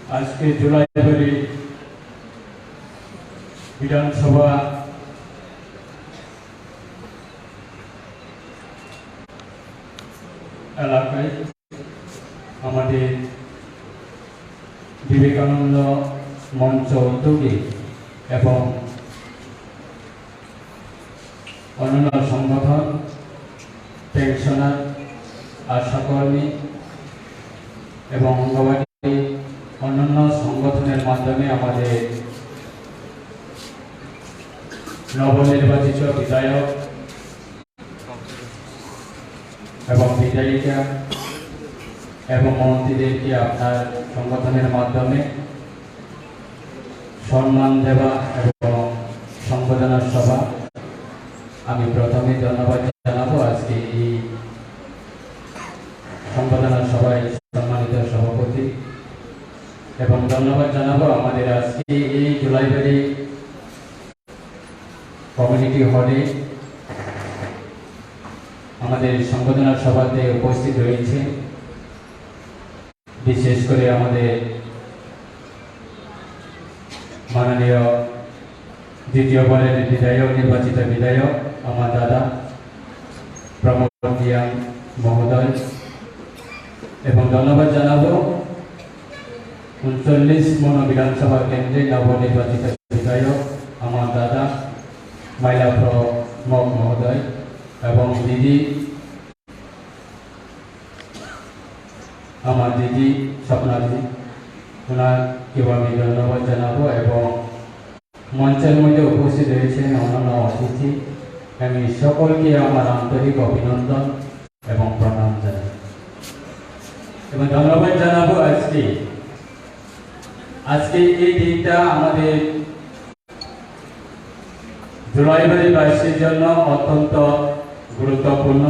आज के जुलाई विधानसभा এলাকায় আমাদের বিবেকানন্দ মঞ্চ উদ্যোগে এবং অন্যান্য সংগঠন পেনশনার আশাকর্মী এবং অঙ্গনওয়াড়ি অন্যান্য সংগঠনের মাধ্যমে আমাদের নবনির্বাচিত বিধায়ক এবং বিধায়িকা এবং মন্ত্রীদেরকে আপনার সংগঠনের মাধ্যমে সম্মান দেওয়া এবং সংবর্ধনা সভা আমি প্রথমে ধন্যবাদ জানাবো আজকে এই সংবর্ধনা সভায় সম্মানিত সভাপতি এবং ধন্যবাদ জানাবো আমাদের আজকে এই জুলাইবাড়ি কমিউনিটি হলে আমাদের সংবর্ধনা সভাতে উপস্থিত রয়েছে বিশেষ করে আমাদের মাননীয় দ্বিতীয়বারের বিধায়ক নির্বাচিত বিধায়ক আমার দাদা প্রমোদ রিয়াং মহোদয় এবং ধন্যবাদ জানাবো 39 মন বিধানসভা কেন্দ্রে নবনির্বাচিত বিধায়ক আমার দাদা মাইলা প্রমোদ মহোদয় এবং দিদি আমার দিদি স্বপ্নাদি ওনাকেও আমি ধন্যবাদ জানাবো এবং মঞ্চের মধ্যে উপস্থিত রয়েছেন অন্যান্য অতিথি আমি সকলকে আমার আন্তরিক অভিনন্দন এবং প্রণাম জানাই এবং ধন্যবাদ জানাবো আজকে এই দিনটা আমাদের জুলাইবাড়িবাসীর জন্য অত্যন্ত গুরুত্বপূর্ণ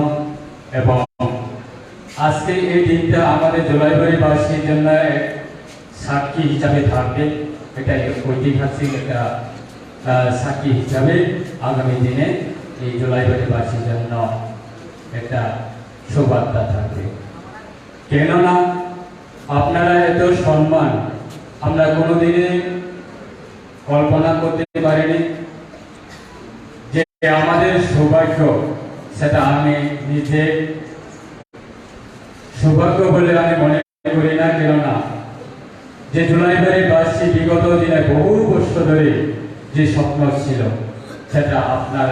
এবং আজকে এই দিনটা আমাদের জুলাইবাড়িবাসীর জন্য এক সাক্ষী হিসাবে থাকবে এটা ঐতিহাসিক একটা সাক্ষী হিসাবে আগামী দিনে এই জুলাইবাড়িবাসীর জন্য একটা সুবার্তা থাকবে কেননা আপনারা এত সম্মান আমরা কোনোদিনে কল্পনা করতে পারিনি যে আমাদের সৌভাগ্য সেটা আমি নিজে সৌভাগ্য বলে আমি মনে করি না কেননা যে জুলাইবাড়িবাসী বিগত দিনে বহু বছর ধরে যে স্বপ্ন ছিল সেটা আপনার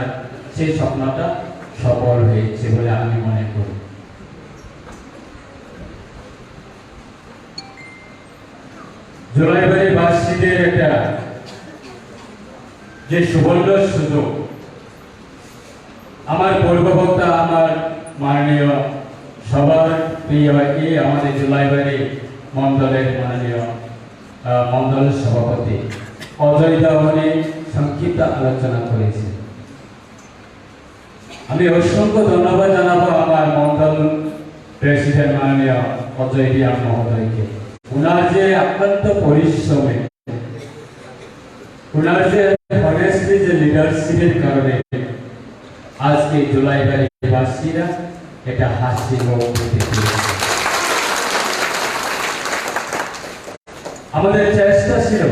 সেই স্বপ্নটা সফল হয়েছে বলে আমি মনে করি জুলাইবাড়িবাসীদের একটা যে সুবর্ণ সুযোগ আমার পূর্ববক্তা আমার মাননীয় সবার প্রিয় আমাদের জুলাইবাড়ি মন্ডলের মাননীয় মন্ডল সভাপতি অজয় দাওয়ানি সংক্ষিপ্ত আলোচনা করেছে আমি অসংখ্য ধন্যবাদ জানাবো আমার মন্ডল প্রেসিডেন্ট মাননীয় অজয় রিয়াং মহোদয়কে ওনার যে অত্যন্ত পরিশ্রমে ওনার যে অনেস্টলি যে লিডারশিপের কারণে আজকে জুলাইবাড়িবাসীরা এটা হাসি আমাদের চেষ্টা ছিল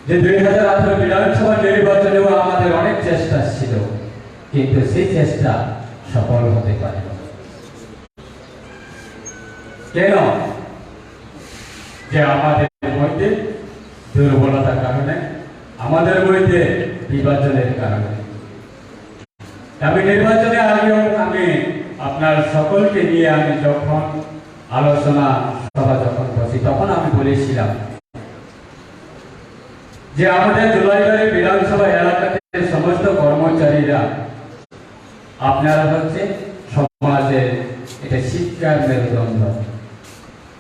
যে 2018 বিধানসভা নির্বাচনেও আমাদের অনেক চেষ্টা ছিল কিন্তু সেই চেষ্টা সফল হতে পারে কেন যে আমাদের মধ্যে দুর্বলতার কারণে আমাদের মধ্যে বিভাজনের কারণে আমি নির্বাচনে আগেও আমি আপনার সকলকে নিয়ে আমি যখন আলোচনা সভা যখন বসি তখন আমি বলেছিলাম যে আমাদের জুলাইবাড়ি বিধানসভা এলাকাতে সমস্ত কর্মচারীরা আপনারা হচ্ছে সমাজের এটা শিক্ষার মেরুদণ্ড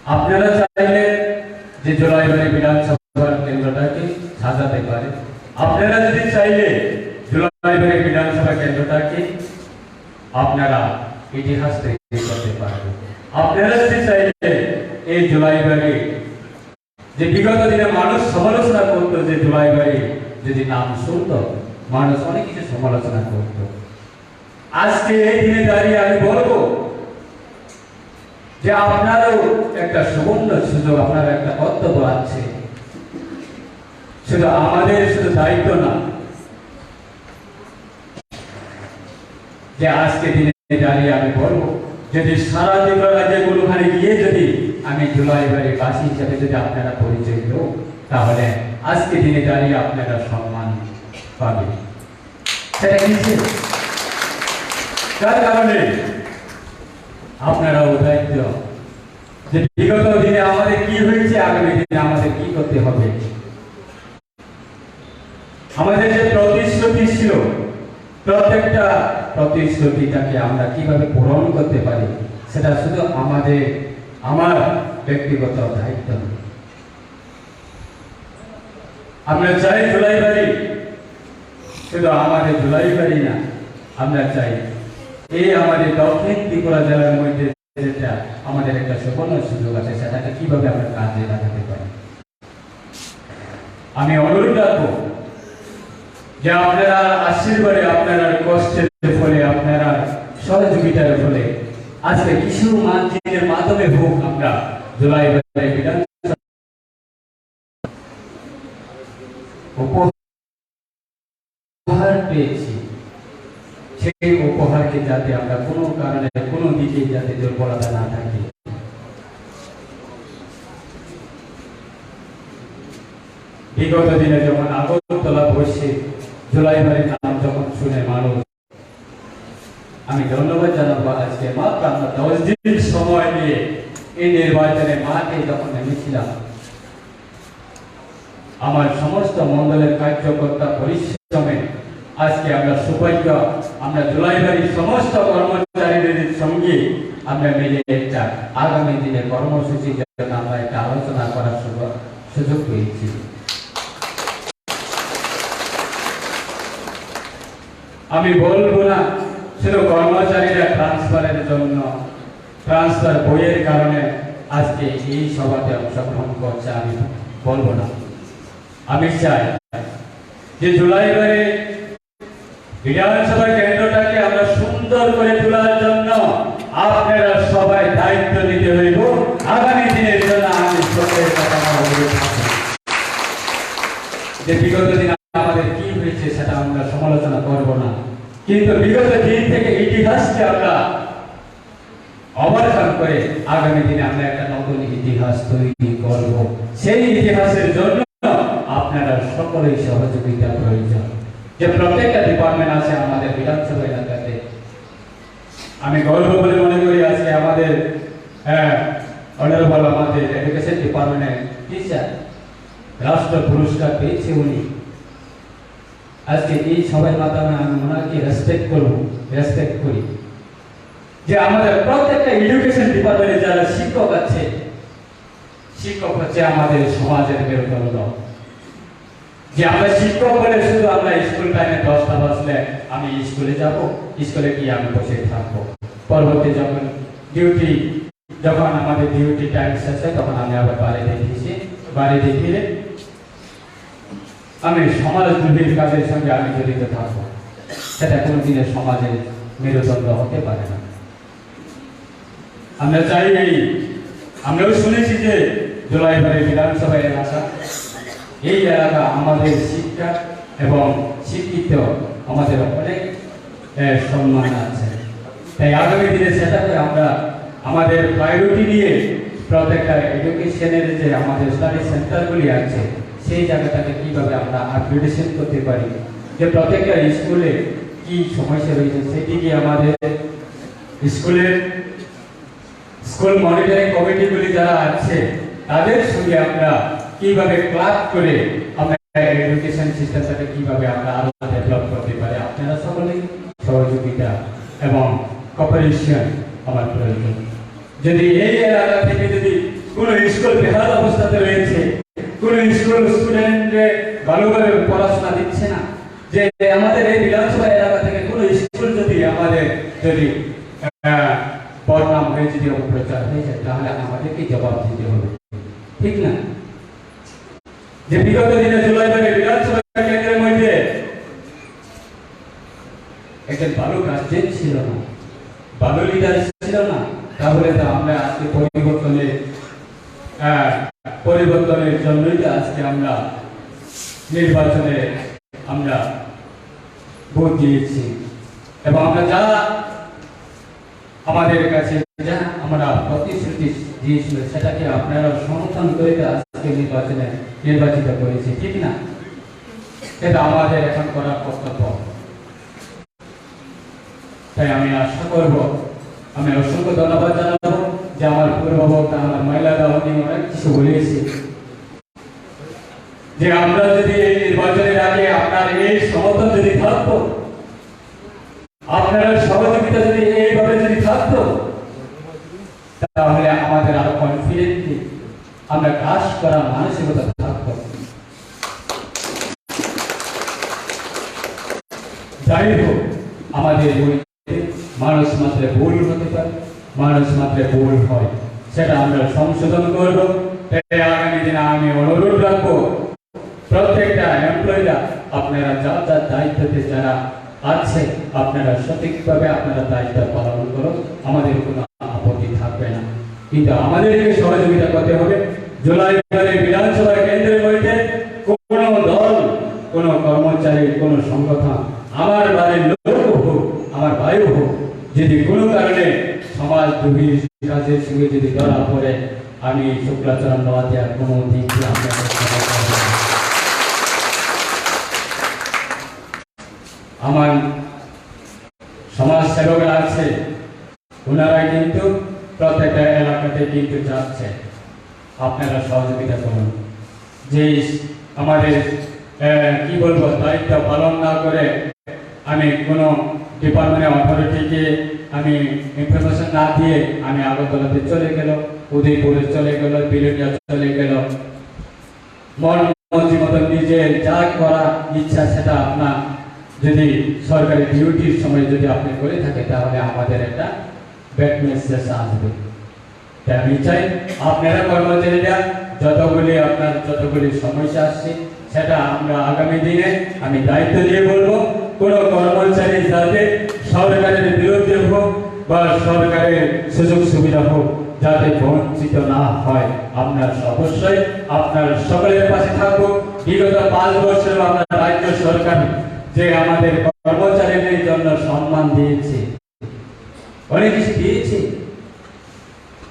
আপনারা চাইলে যে জুলাইবাড়ি বিধানসভার কেন্দ্রটাকে সাজাতে পারে আপনারা যদি চাইলে জুলাইবাড়ি বিধানসভা কেন্দ্রটাকে আপনারা ইতিহাস তৈরি করতে পারবেন আপনারা যদি চাইলে এই জুলাইবাড়ি যে বিগত দিনে মানুষ সমালোচনা করতো যে জুলাইবাড়ি যদি নাম শুনতো মানুষ অনেক কিছু সমালোচনা করতো আজকে এই দিনে দাঁড়িয়ে আমি বলবো যে আপনারও একটা সুবর্ণ সুযোগ, আপনার একটা কর্তব্য আছে। শুধু আমাদের শুধু দায়িত্ব না যে আজকে দিনে দাঁড়িয়ে আমি বলবো, যদি সারা ত্রিপুরা রাজ্যে কোনোখানে গিয়ে যদি আমি জুলাইবাড়ি বাসী হিসাবে যদি আপনারা পরিচয় দেব, তাহলে আজকে দিনে দাঁড়িয়ে আপনারা সম্মান পাবেন। সেটা নিশ্চিত। তার কারণে আপনারাও দায়িত্ব যে বিগত দিনে আমাদের কি হয়েছে, আগামী দিনে আমাদের কি করতে হবে। আমাদের যে প্রতিশ্রুতি ছিল, প্রত্যেকটা প্রতিশ্রুতিটাকে আমরা কিভাবে পূরণ করতে পারি, সেটা শুধু আমার ব্যক্তিগত দায়িত্ব। আমরা চাই জুলাইবাড়ি শুধু আমাদের জুলাইবাড়ি না, আমরা চাই এই আমাদের দক্ষিণ ত্রিপুরা জেলার মধ্যে যেটা আমাদের একটা সুবর্ণ সুযোগ আছে, সেটাকে কিভাবে আমরা কাজে লাগাতে পারি। আমি অনুরোধ রাখবো যে আপনারা আশীর্বাদে, আপনারা কষ্টের ফলে, আপনারা সহযোগিতার ফলে আজকে কিছু মানচিত্রের মাধ্যমে হোক আমরা জুলাইবাড়ি বিধানসভা উপহার পেয়েছি। সেই উপহারকে যাতে আমরা কোনো কারণে কোনো দিকে যাতে দুর্বলতা না থাকে। বিগত দিনে যখন আগরতলা বসে জুলাইবাড়ির নাম যখন শুনে মানুষ, আমি ধন্যবাদ জানাবো আজকে মাত্র আমরা 10 দিন সময় নিয়ে এই নির্বাচনে মাঠে যখন নেমেছিলাম, আমার সমস্ত মন্ডলের কার্যকর্তা পরিশ্রমে আজকে আমরা সৌভাগ্য, আমরা জুলাইবাড়ির সমস্ত কর্মচারীদের সঙ্গে আমরা মিলে একটা আগামী দিনে কর্মসূচির জন্য আমরা একটা আলোচনা করার সুযোগ পেয়েছি। আমি বলবো না শুধু কর্মচারীরা ট্রান্সফারের জন্য, ট্রান্সফার বইয়ের কারণে আজকে এই সভাতে অংশগ্রহণ করছে, আমি বলবো না। আমি চাই যে জুলাইবাড়ি বিধানসভা কেন্দ্রটাকে আমরা সুন্দর করে তোলার জন্য আপনারা সবাই দায়িত্ব নিতে হইব। আগামী দিনের জন্য আমি সত্যের কথা বলবো যে বিগত দিন আমাদের কি হয়েছে সেটা আমরা সমালোচনা করব না, কিন্তু বিগত দিন থেকে ইতিহাসকে আমরা ওভারকাম করে আগামী দিনে আমরা একটা নতুন ইতিহাস তৈরি করব। সেই ইতিহাসের জন্য আপনারা সকলেই সহযোগিতা প্রয়োজন। যে প্রত্যেকটা ডিপার্টমেন্ট আছে আমাদের বিধানসভা এলাকাতে, আমি গর্ব বলে মনে করি আজকে আমাদের অনারেবল আমাদের এডুকেশন ডিপার্টমেন্টের টিচার রাষ্ট্র পুরস্কার পেয়েছে উনি। আজকে এই সবার মাধ্যমে আমি ওনাকে রেসপেক্ট করি যে আমাদের প্রত্যেকটা এডুকেশন ডিপার্টমেন্টে যারা শিক্ষক আছে, শিক্ষক হচ্ছে আমাদের সমাজের মেরুদণ্ড। যে আমরা শিক্ষক বলে শুধু আমরা স্কুল টাইমে 10টা বাজলে আমি স্কুলে যাব, স্কুলে গিয়ে আমি বসে থাকবো, পরবর্তী যখন আমাদের ডিউটি টাইম শেষ হয় তখন আমি আবার বাড়িতে ফিরে আমি সমাজ দুর্নীতির কাজের সঙ্গে আমি জড়িত থাকবো। সেটা কোনোদিনের সমাজের মেরুদণ্ড হতে পারে না। আমরা চাই, আমরাও শুনেছি যে জুলাইবাড়ি বিধানসভা এলাকা, এই এলাকা আমাদের শিক্ষা এবং শিক্ষিত আমাদের অনেক সম্মান আছে। তাই আগামী দিনে সেটাকে আমরা আমাদের প্রায়োরিটি নিয়ে প্রত্যেকটা এডুকেশনের যে আমাদের স্টাডি সেন্টারগুলি আছে সেই জায়গাটাকে কিভাবে আমরা আপগ্রেডেশন করতে পারি, যে প্রত্যেকটা স্কুলে কি সমস্যা রয়েছে সেটিকে আমাদের স্কুল মনিটরিং কমিটিগুলি যারা আছে তাদের সঙ্গে আমরা কিভাবে ক্লাব করে আমরা এডুকেশন সিস্টেমটাকে কিভাবে আমরা আরো ডেভেলপ করতে পারি, আপনারা সকলেই সহযোগিতা এবং কোঅপারেশন আমার প্রয়োজন। যদি এই এলাকা থেকে যদি কোনো স্কুল বেহাল অবস্থাতে রয়েছে, কোনো স্কুল স্টুডেন্টে ভালোভাবে পড়াশোনা দিচ্ছে না, যে আমাদের এই বিধানসভা এলাকা থেকে কোনো স্কুল যদি আমাদের বদনাম হয়ে যদি অপপ্রচার হয়ে যায় তাহলে আমাদেরকে জবাব দিতে হবে, ঠিক না? যে বিগত দিনে জুলাইবাড়ি বিধানসভা কেন্দ্রের মধ্যে একজন ভালো গার্জেন ছিল না, ভালো লিডার ছিল না, তাহলে তো আমরা আজকে পরিবর্তনের জন্যই তো আজকে আমরা নির্বাচনে আমরা ভোট দিয়েছি এবং আমরা যা আমাদের কাছে যা আমরা প্রতিশ্রুতি দিয়েছিল সেটাকে আপনারা সমর্থন করে আজকে নির্বাচিত করেছি, ঠিক না? এটা আমাদের এখন করার কর্তব্য। তাই আমি আশা করব, আমি অসংখ্য ধন্যবাদ জানাবো যে আমার পূর্ববর্তী আমার মহিলা দাওয়ানি অনেক কিছু বলেছি যে আমরা যদি এই নির্বাচনের আগে আপনার এই সমর্থন যদি থাকতো, আপনার সহযোগিতা যদি এইভাবে যদি থাকতো, তাহলে আমাদের আরো কনফিডেন্টলি আমরা কাজ করার মানসিকতা থাকতো। যাই হোক, আমাদের মানুষ মাত্র ভুল হতে পারে, মানুষ মাত্র ভুল হয়, সেটা আমরা সংশোধন করব। আগামী দিনে আমি অনুরোধ রাখবো প্রত্যেকটা এমপ্লয়িরা আপনারা যার যার দায়িত্বতে যারা আছে আপনারা সঠিকভাবে আপনারা দায়িত্ব পালন করো, আমাদের কোনো আপত্তি থাকবে না। কিন্তু আমাদেরকে সহযোগিতা করতে হবে। জুলাই বিধানসভা কেন্দ্রের মধ্যে কোনো দল, কোনো কর্মচারী, কোনো সংগঠন, আমার বাড়ির লোক হোক, আমার ভাই হোক, যদি কোনো কারণে সমাজ দুর্নীতির কাজের সঙ্গে যদি ধরা পড়ে, আমি শুক্লাচরণ নেওয়াতে কোনো দিক আমার সমাজ সেবকরা আছে, ওনারা কিন্তু প্রত্যেকটা এলাকাতে কিন্তু যাচ্ছে। আপনারা সহযোগিতা করুন। যে আমাদের কি বলবো, দায়িত্ব পালন না করে আমি কোনো ডিপার্টমেন্টের অথরিটিকে আমি ইনফরমেশন না দিয়ে আমি আগরতলাতে চলে গেল, উদয়পুরে চলে গেল, বিলুনিয়া চলে গেল, মন মর্জি মতন নিজের যা করা ইচ্ছা সেটা আপনার যদি সরকারি ডিউটির সময় যদি আপনি করে থাকে, তাহলে আমাদের একটা ব্যাড মেসেজ আসবে। তাই আমি চাই আপনারা কর্মচারীরা যতগুলি সমস্যা আসছে সেটা আমরা আগামী দিনে আমি দায়িত্ব দিয়ে বলবো, কোনো কর্মচারী যাতে সরকারের বিরুদ্ধে হোক বা সরকারের সুযোগ সুবিধা হোক যাতে বঞ্চিত না হয়, আমরা অবশ্যই আপনার সকলের পাশে থাকবো। বিগত 5 বছর আমরা রাজ্য সরকার যে আমাদের কর্মচারীদের জন্য সম্মান দিয়েছে, অনেক কিছু দিয়েছে,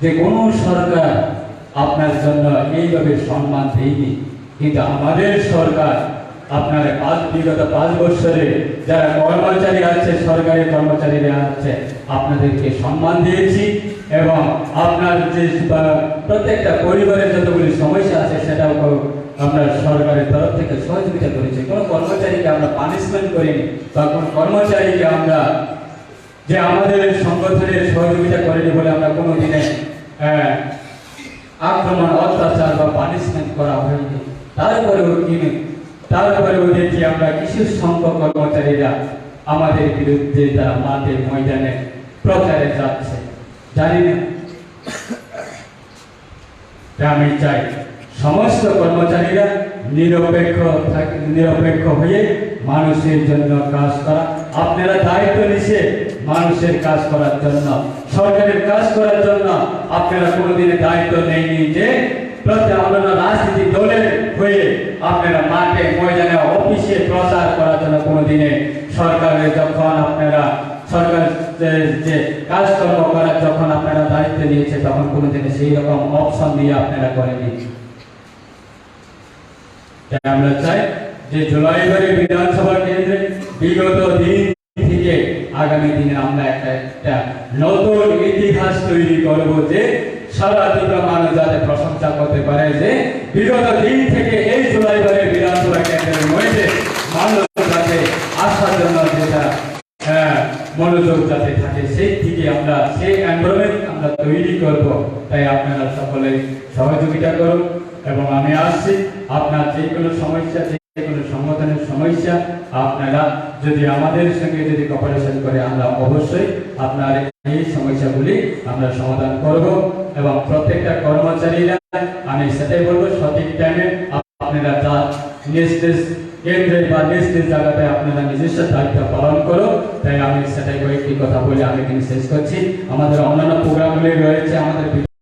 যে কোন সরকার আপনার জন্য এইভাবে সম্মান দেয়নি। কিন্তু আমাদের সরকার আপনার বিগত 5 বছরে যারা কর্মচারী আছে, সরকারি কর্মচারীরা আছে, আপনাদেরকে সম্মান দিয়েছি এবং আপনার যে প্রত্যেকটা পরিবারের যতগুলি সমস্যা আছে সেটাও আমরা সরকারের তরফ থেকে সহযোগিতা করেছি। কোনো কর্মচারীকে আমরা পানিশমেন্ট করিনি বা কোনো কর্মচারীকে আমরা যে আমাদের সংগঠনের সহযোগিতা করেনি বলে আমরা কোনো দিনে আক্রমণ, অত্যাচার বা পানিশমেন্ট করা হয়নি। তারপরেও দেখি আমরা কিছু সংখ্যক কর্মচারীরা আমাদের বিরুদ্ধে তারা মাঠে ময়দানে প্রচারে যাচ্ছে, জানি না। আমি চাই সমস্ত কর্মচারীরা নিরপেক্ষ হয়ে মানুষের জন্য কাজ করা। আপনারা দায়িত্ব নিছে মানুষের কাজ করার জন্য, সরকারের কাজ করার জন্য। আপনারা কোনোদিনে দায়িত্ব নেয়নি যে অন্যান্য রাজনীতি দলের হয়ে আপনারা মাঠে ময়দানে অফিসে প্রচার করার জন্য কোনোদিনে সরকারের যখন আপনারা সরকার যে কাজকর্ম করার যখন আপনারা দায়িত্ব নিয়েছে তখন কোনোদিনে সেই রকম অপশন দিয়ে আপনারা করেনি। আমরা চাই যে জুলাইবাড়ি বিধানসভা কেন্দ্রে বিগত দিন থেকে আগামী দিনে আমরা একটা নতুন ইতিহাস তৈরি করব, যে সারা ত্রিপুরা মানুষ যাতে প্রশংসা করতে পারে যে বিগত দিন থেকে এই জুলাইবাড়ি বিধানসভা কেন্দ্রের মধ্যে মানুষ যাতে আসার জন্য যেটা মনোযোগ যাতে থাকে, সেই থেকে আমরা সেই এনভায়রনমেন্ট আমরা তৈরি করব। তাই আপনারা সকলে সহযোগিতা করুন এবং আমি আসছি আপনার যে কোনো সমস্যা, যে কোনো সংগঠনের সমস্যা আপনারা যদি আমাদের সঙ্গে যদি কোঅপারেশন করে, আমরা অবশ্যই আপনার এই সমস্যাগুলি আমরা সমাধান করব এবং প্রত্যেকটা কর্মচারীরা আমি সেটাই বলবো সঠিক টাইমে আপনারা যা নিজ কেন্দ্রে বা নিজ জায়গাতে আপনারা নিজস্ব দায়িত্ব পালন করো। তাই আমি সেটাই কয়েকটি কথা বলে আমি কিন্তু শেষ করছি। আমাদের অন্যান্য প্রোগ্রামগুলি রয়েছে, আমাদের